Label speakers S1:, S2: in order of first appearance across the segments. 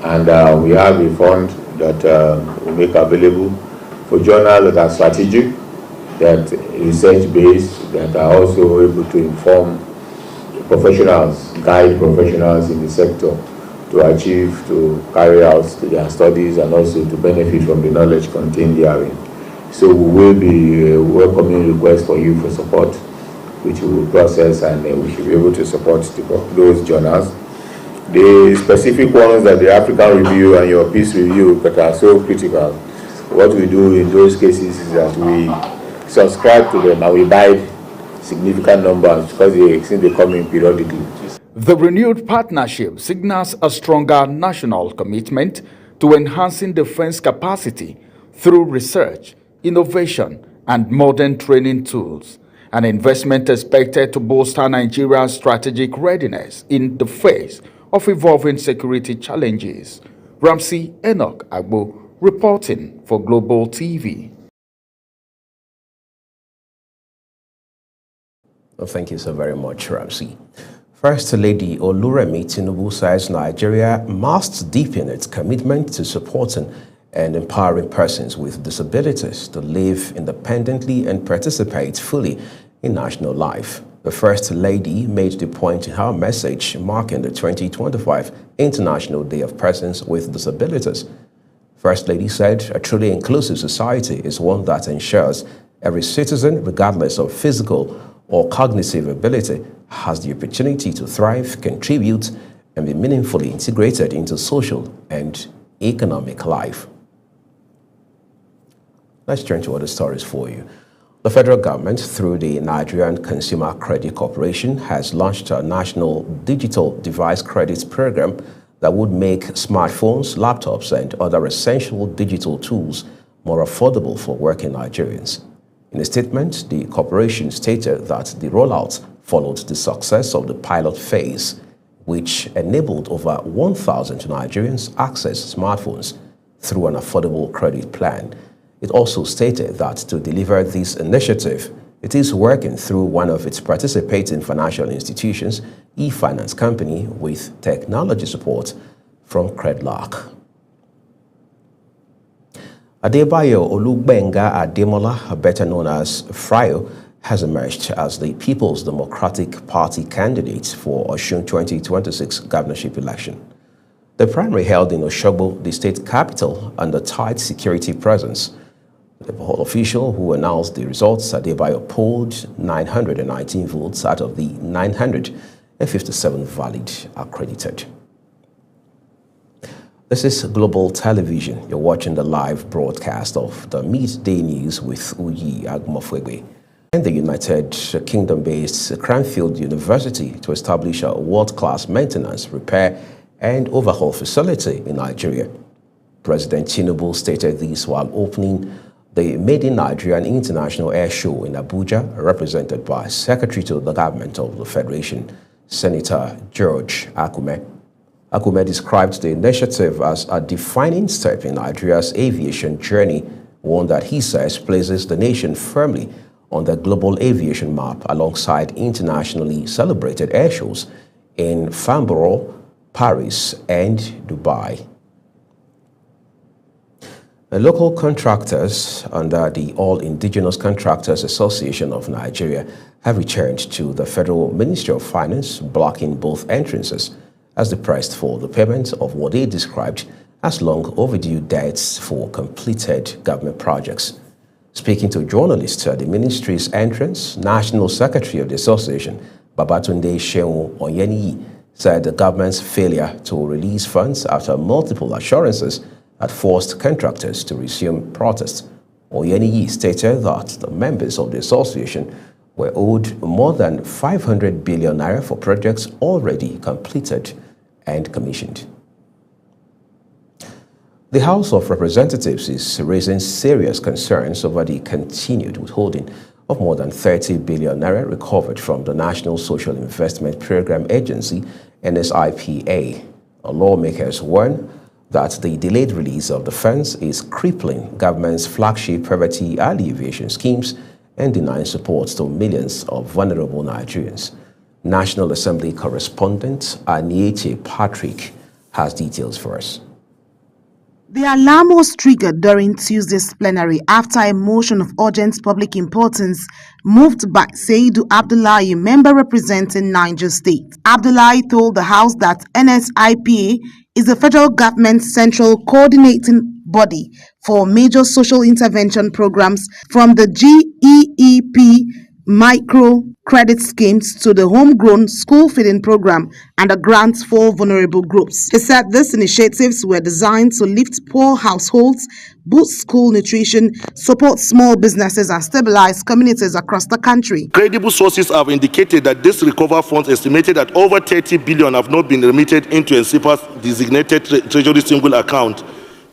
S1: And we have a fund that we make available for journals that are strategic, that research-based, that are also able to inform professionals, guide professionals in the sector to carry out their studies and also to benefit from the knowledge contained therein. So we will be welcoming requests for you for support, which we will process, and we should be able to support those journals. The specific ones that the African Review and your Peace Review that are so critical, what we do in those cases is that we subscribe to them and we buy significant numbers because they come in periodically.
S2: The renewed partnership signals a stronger national commitment to enhancing defense capacity through research, innovation, and modern training tools. An investment expected to bolster Nigeria's strategic readiness in the face of evolving security challenges. Ramsey Enoch Agbo reporting for Global TV.
S3: Well, thank you so very much, Ramsey. First Lady Oluremi Tinubu says Nigeria must deepen its commitment to supporting and empowering persons with disabilities to live independently and participate fully in national life. The First Lady made the point in her message marking the 2025 International Day of Persons with Disabilities. First Lady said a truly inclusive society is one that ensures every citizen, regardless of physical or cognitive ability, has the opportunity to thrive, contribute, and be meaningfully integrated into social and economic life. Let's turn to other stories for you. The federal government, through the Nigerian Consumer Credit Corporation, has launched a national digital device credit program that would make smartphones, laptops, and other essential digital tools more affordable for working Nigerians. In a statement, the corporation stated that the rollout followed the success of the pilot phase, which enabled over 1,000 Nigerians access smartphones through an affordable credit plan. It also stated that to deliver this initiative, it is working through one of its participating financial institutions, eFinance Company, with technology support from Credlark. Adebayo Olugbenga Ademola, better known as Frayo, has emerged as the People's Democratic Party candidate for Osun 2026 governorship election. The primary held in Osogbo, the state capital, under tight security presence. The poll official who announced the results, Adebayo, polled 919 votes out of the 957 valid accredited. This is Global Television. You're watching the live broadcast of the Midday News with Uyi Agmofwegwe. And the United Kingdom-based Cranfield University to establish a world-class maintenance, repair, and overhaul facility in Nigeria. President Tinubu stated this while opening the Made in Nigeria International Air Show in Abuja, represented by Secretary to the Government of the Federation, Senator George Akume. Akume described the initiative as a defining step in Nigeria's aviation journey, one that he says places the nation firmly on the global aviation map alongside internationally celebrated air shows in Farnborough, Paris, and Dubai. The local contractors under the All Indigenous Contractors Association of Nigeria have returned to the Federal Ministry of Finance, blocking both entrances as they pressed for the payment of what they described as long overdue debts for completed government projects. Speaking to journalists at the ministry's entrance, National Secretary of the Association, Babatunde Shehu Onyeniyi, said the government's failure to release funds after multiple assurances had forced contractors to resume protests. Onyeniyi stated that the members of the association were owed more than 500 billion naira for projects already completed and commissioned. The House of Representatives is raising serious concerns over the continued withholding of more than 30 billion naira recovered from the National Social Investment Program Agency, NSIPA. Lawmakers warn that the delayed release of the funds is crippling government's flagship poverty alleviation schemes and denying support to millions of vulnerable Nigerians. National Assembly correspondent Aniete Patrick has details for us.
S4: The alarm was triggered during Tuesday's plenary after a motion of urgent public importance moved by Saidu Abdullahi, member representing Niger State. Abdullahi told the House that NSIPA is the federal government's central coordinating body for major social intervention programs, from the GEEP micro credit schemes to the homegrown school feeding program and the grants for vulnerable groups. He said these initiatives were designed to lift poor households, boost school nutrition, support small businesses, and stabilize communities across the country.
S5: Credible sources have indicated that this recovery funds estimated that over 30 billion have not been remitted into NSIPA's designated treasury single account,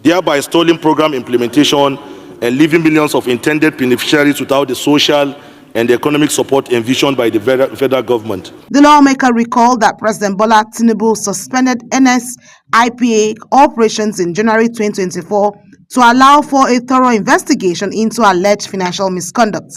S5: thereby stalling program implementation and leaving millions of intended beneficiaries without the social and the economic support envisioned by the federal government.
S4: The lawmaker recalled that President Bola Tinubu suspended NSIPA operations in January 2024 to allow for a thorough investigation into alleged financial misconduct.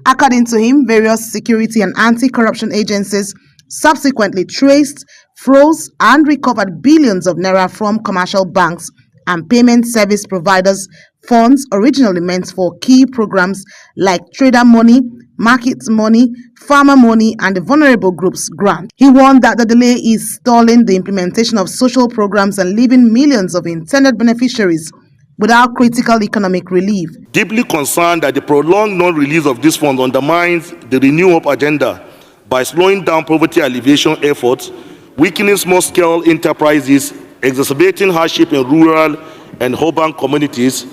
S4: According to him, various security and anti-corruption agencies subsequently traced, froze, and recovered billions of naira from commercial banks and payment service providers' funds originally meant for key programs like trader money, market money, farmer money, and the vulnerable groups grant. He warned that the delay is stalling the implementation of social programs and leaving millions of intended beneficiaries without critical economic relief.
S5: Deeply concerned that the prolonged non-release of these funds undermines the Renew Hope agenda by slowing down poverty alleviation efforts, weakening small-scale enterprises, exacerbating hardship in rural and urban communities,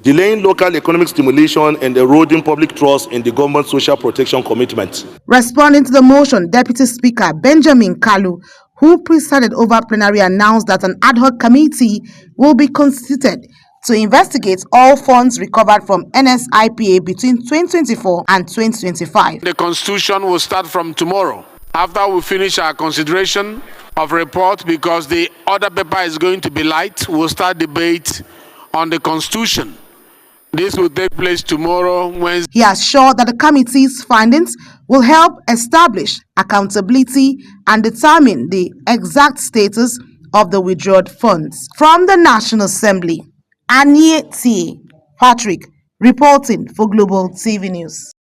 S5: delaying local economic stimulation, and eroding public trust in the government's social protection commitments.
S4: Responding to the motion, Deputy Speaker Benjamin Kalu, who presided over plenary, announced that an ad hoc committee will be constituted to investigate all funds recovered from NSIPA between 2024 and 2025.
S6: The Constitution will start from tomorrow. After we finish our consideration of report, because the other paper is going to be light, we'll start debate on the Constitution. This will take place tomorrow, Wednesday.
S4: He assured that the committee's findings will help establish accountability and determine the exact status of the withdrawn funds. From the National Assembly, Anye T. Patrick reporting for Global TV News.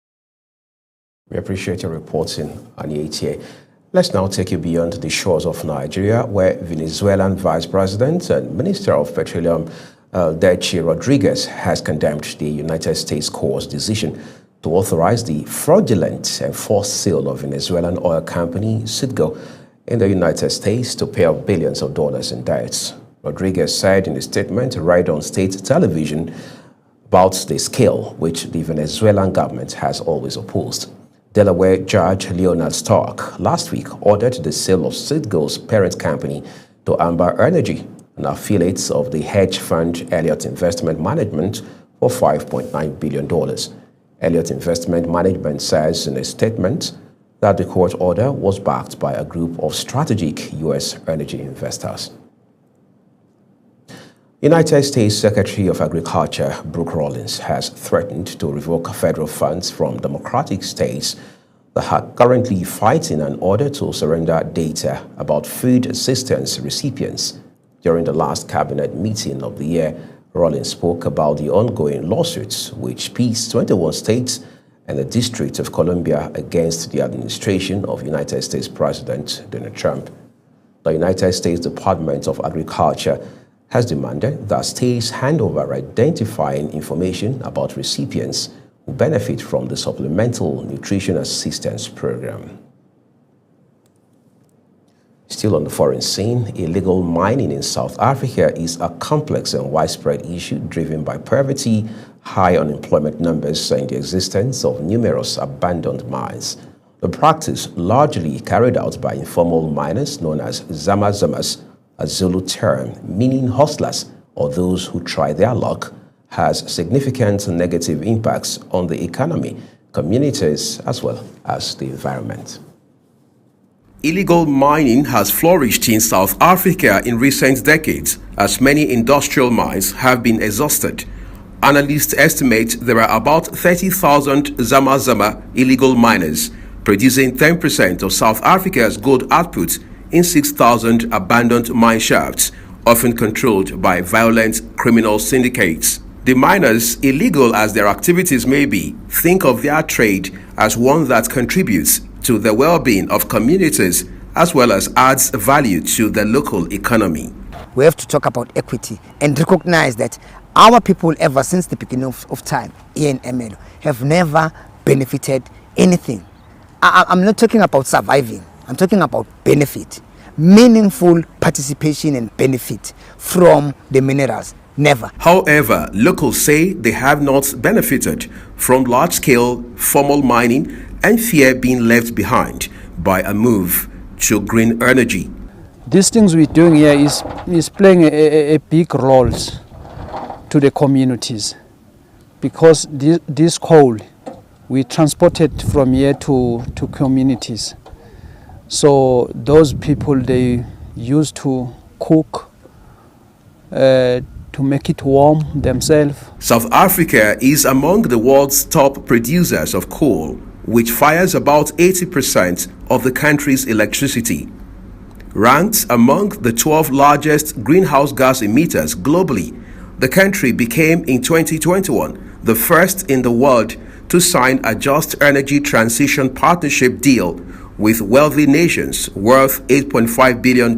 S3: We appreciate your reporting, Anye T. Let's now take you beyond the shores of Nigeria, where Venezuelan Vice President and Minister of Petroleum Delcy Rodriguez has condemned the United States court's decision to authorize the fraudulent and forced sale of Venezuelan oil company Citgo in the United States to pay off billions of dollars in debts. Rodriguez said in a statement read on state television about the scale which the Venezuelan government has always opposed. Delaware Judge Leonard Stark last week ordered the sale of Citgo's parent company to Amber Energy, an affiliate of the hedge fund Elliott Investment Management, for $5.9 billion. Elliott Investment Management says in a statement that the court order was backed by a group of strategic U.S. energy investors. United States Secretary of Agriculture Brooke Rollins has threatened to revoke federal funds from democratic states that are currently fighting in order to surrender data about food assistance recipients. During the last cabinet meeting of the year, Rollins spoke about the ongoing lawsuits which pits 21 states and the District of Columbia against the administration of United States President Donald Trump. The United States Department of Agriculture has demanded that states hand over identifying information about recipients who benefit from the Supplemental Nutrition Assistance Program. Still on the foreign scene, illegal mining in South Africa is a complex and widespread issue driven by poverty, high unemployment numbers, and the existence of numerous abandoned mines. The practice, largely carried out by informal miners known as Zama-Zamas, a Zulu term meaning hustlers or those who try their luck, has significant negative impacts on the economy, communities, as well as the environment. Illegal mining has flourished in South Africa in recent decades, as many industrial mines have been exhausted. Analysts estimate there are about 30,000 Zama-Zama illegal miners, producing 10% of South Africa's gold output in 6,000 abandoned mine shafts, often controlled by violent criminal syndicates. The miners, illegal as their activities may be, think of their trade as one that contributes to the well-being of communities as well as adds value to the local economy.
S7: We have to talk about equity and recognize that our people, ever since the beginning of time here in Ermelo, have never benefited anything. I'm not talking about surviving. I'm talking about benefit, meaningful participation and benefit from the minerals. Never.
S3: However, locals say they have not benefited from large-scale formal mining and fear being left behind by a move to green energy.
S8: These things we're doing here is playing a big role to the communities, because this coal we transported from here to communities. So those people, they used to cook, to make it warm themselves.
S3: South Africa is among the world's top producers of coal, which fires about 80% of the country's electricity. Ranked among the 12 largest greenhouse gas emitters globally, the country became in 2021 the first in the world to sign a Just Energy Transition Partnership deal with wealthy nations worth $8.5 billion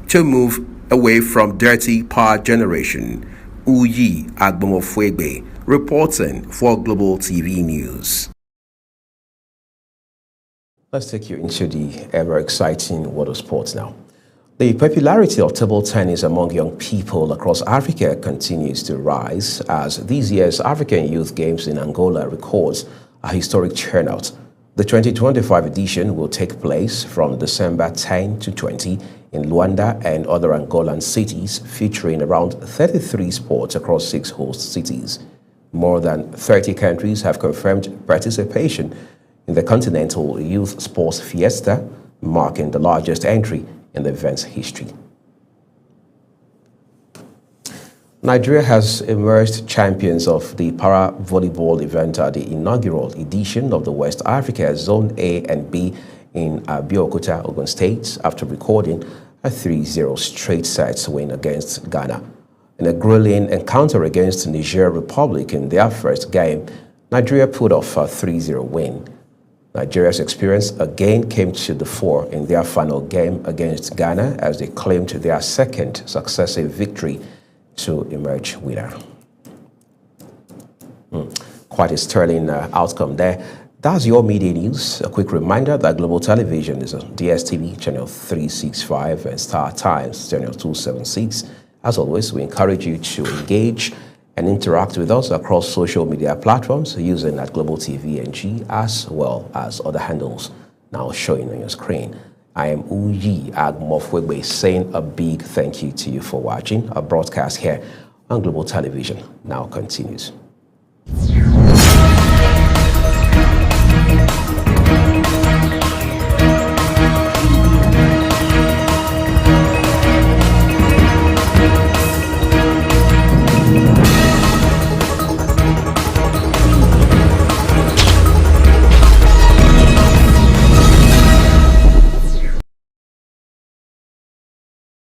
S3: to move away from dirty power generation. Uyi Agbomofwegbe, reporting for Global TV News. Let's take you into the ever exciting world of sports now. The popularity of table tennis among young people across Africa continues to rise as this year's African Youth Games in Angola records a historic turnout. The 2025 edition will take place from December 10 to 20 in Luanda and other Angolan cities, featuring around 33 sports across 6 host cities. More than 30 countries have confirmed participation in the Continental Youth Sports Fiesta, marking the largest entry in the event's history. Nigeria has emerged champions of the para-volleyball event at the inaugural edition of the West Africa Zone A and B in Abeokuta, Ogun State, after recording a 3-0 straight sets win against Ghana. In a grueling encounter against Niger Republic in their first game, Nigeria put off a 3-0 win. Nigeria's experience again came to the fore in their final game against Ghana as they claimed their second successive victory to emerge winner. Quite a sterling outcome there. That's your media news. A quick reminder that Global Television is on DSTV channel 365 and Star Times channel 276. As always, we encourage you to engage and interact with us across social media platforms using at Global TV NG as well as other handles now showing on your screen. I am Uyi Agbomofwegbe saying a big thank you to you for watching. Our broadcast here on Global Television now continues.